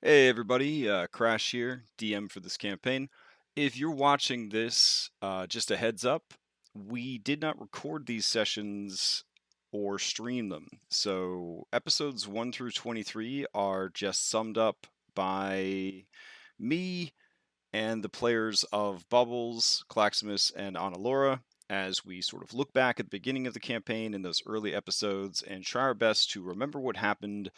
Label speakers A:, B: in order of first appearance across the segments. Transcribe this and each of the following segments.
A: Hey everybody, Crash here, DM for this campaign. If you're watching this, just a heads up, we did not record these sessions or stream them. So episodes 1 through 23 are just summed up by me and the players of Bubbles, Claximus, and Analura as we sort of look back at the beginning of the campaign in those early episodes and try our best to remember what happened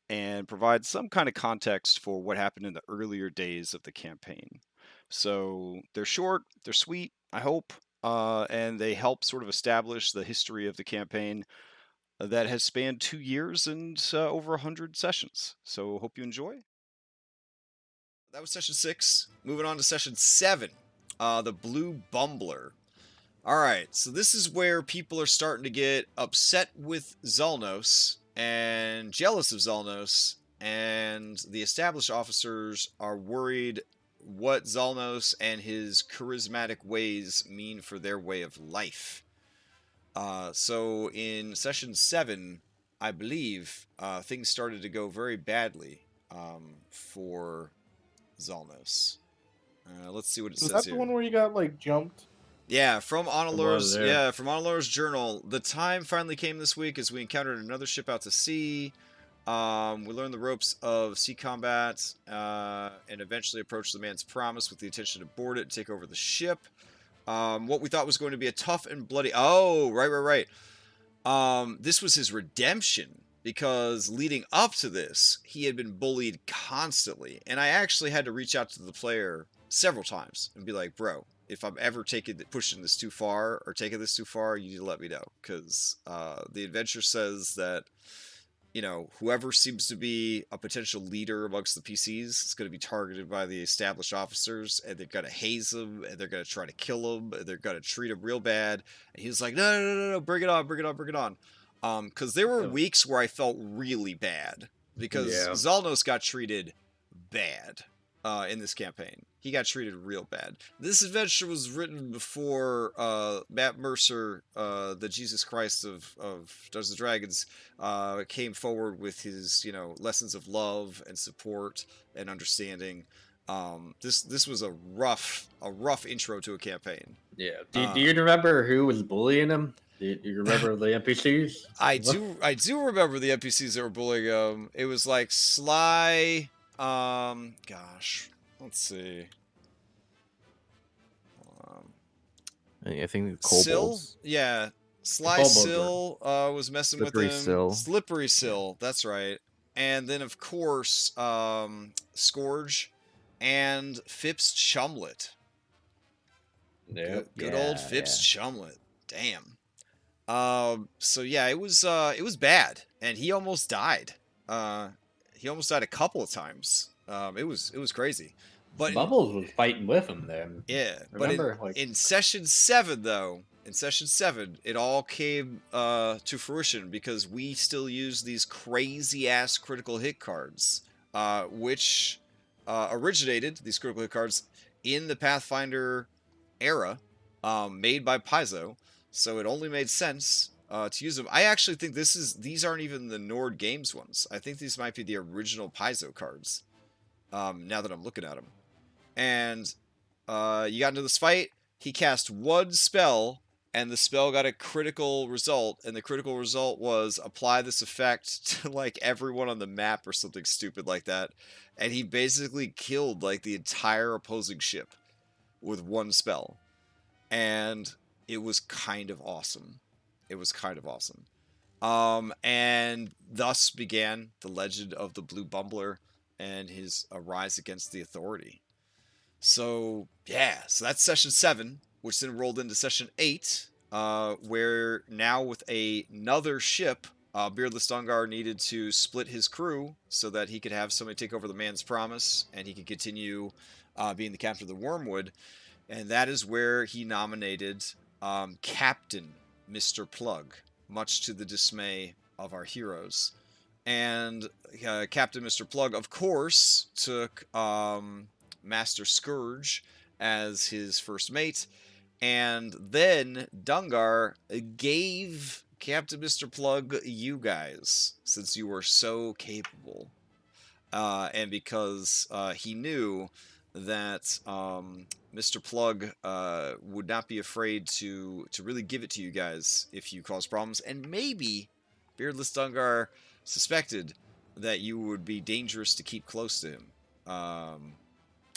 A: and provide some kind of context for what happened in the earlier days of the campaign. So they're short, they're sweet, I hope, and they help sort of establish the history of the campaign that has spanned 2 years and over 100 sessions. So hope you enjoy. That was session 6. Moving on to session 7, the Blue Bumbler. Alright, so this is where people are starting to get upset with Xolnos and jealous of Xolnos, and the established officers are worried what Xolnos and his charismatic ways mean for their way of life. So in session 7, I believe, things started to go very badly for Xolnos. Let's see what it
B: Was
A: says
B: that the
A: here.
B: one where you got like jumped?
A: Yeah, from
C: was
A: Analura's
C: there.
A: from Analura's journal. The time finally came this week as we encountered another ship out to sea. We learned the ropes of sea combat, and eventually approached the man's promise with the intention to board it and take over the ship. What we thought was going to be a tough and bloody. Oh, right. This was his redemption because leading up to this, he had been bullied constantly, and I actually had to reach out to the player several times and be like, "Bro, if I'm ever pushing this too far or taking this too far, you need to let me know because the adventure says that." Whoever seems to be a potential leader amongst the PCs is going to be targeted by the established officers, and they're going to haze him, and they're going to try to kill him, and they're going to treat him real bad. And he was like, no, bring it on, bring it on, bring it on. Because there were weeks where I felt really bad, because
C: Yeah.
A: Xolnos got treated bad in this campaign. He got treated real bad. This adventure was written before Matt Mercer, the Jesus Christ of Dungeons and Dragons, came forward with his, lessons of love and support and understanding. This was a rough intro to a campaign.
C: Yeah. Do you remember who was bullying him? Do you remember the NPCs?
A: I do remember the NPCs that were bullying him. It was like Sly. Gosh, let's see.
D: I think
A: Sill,
D: kobolds.
A: yeah. Sly
C: Kobolds
A: Sill was messing with
D: Slippery
A: him.
D: Sill.
A: Slippery Sill, that's right. And then of course, Scourge and Phipps Chumlet.
C: Yeah.
A: Good old Phipps Chumlet. Damn. So yeah, it was bad, and he almost died. He almost died a couple of times. It was crazy. But
C: Bubbles was fighting with him then.
A: yeah,
C: Remember,
A: but in session 7 though, it all came to fruition because we still use these crazy ass critical hit cards, which originated these critical hit cards in the Pathfinder era, made by Paizo. So it only made sense to use them. I actually think these aren't even the Nord Games ones. I think these might be the original Paizo cards. Now that I'm looking at them. And you got into this fight. He cast one spell, and the spell got a critical result. And the critical result was apply this effect to like everyone on the map or something stupid like that. And he basically killed like the entire opposing ship with one spell. And it was kind of awesome. And thus began the legend of the Blue Bumbler and his rise against the authority. So that's session 7, which then rolled into session 8, where now with another ship, Beardless Dungar needed to split his crew so that he could have somebody take over the man's promise and he could continue being the captain of the Wormwood. And that is where he nominated Captain Mr. Plug, much to the dismay of our heroes. And Captain Mr. Plug, of course, took Master Scourge as his first mate, and then Dungar gave Captain Mr. Plug you guys, since you were so capable. and because he knew that Mr. Plug would not be afraid to really give it to you guys if you cause problems, and maybe Beardless Dungar suspected that you would be dangerous to keep close to him. I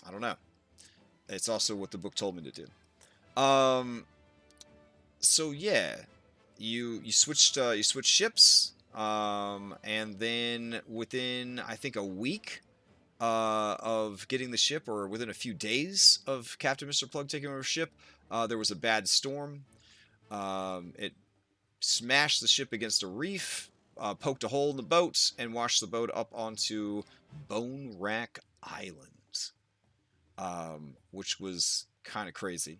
A: don't know. It's also what the book told me to do. So yeah, you switched ships, and then within I think a week of getting the ship, or within a few days of Captain Mr. Plug taking over the ship, there was a bad storm. It smashed the ship against a reef, poked a hole in the boat, and washed the boat up onto Bone Rack Island, which was kind of crazy.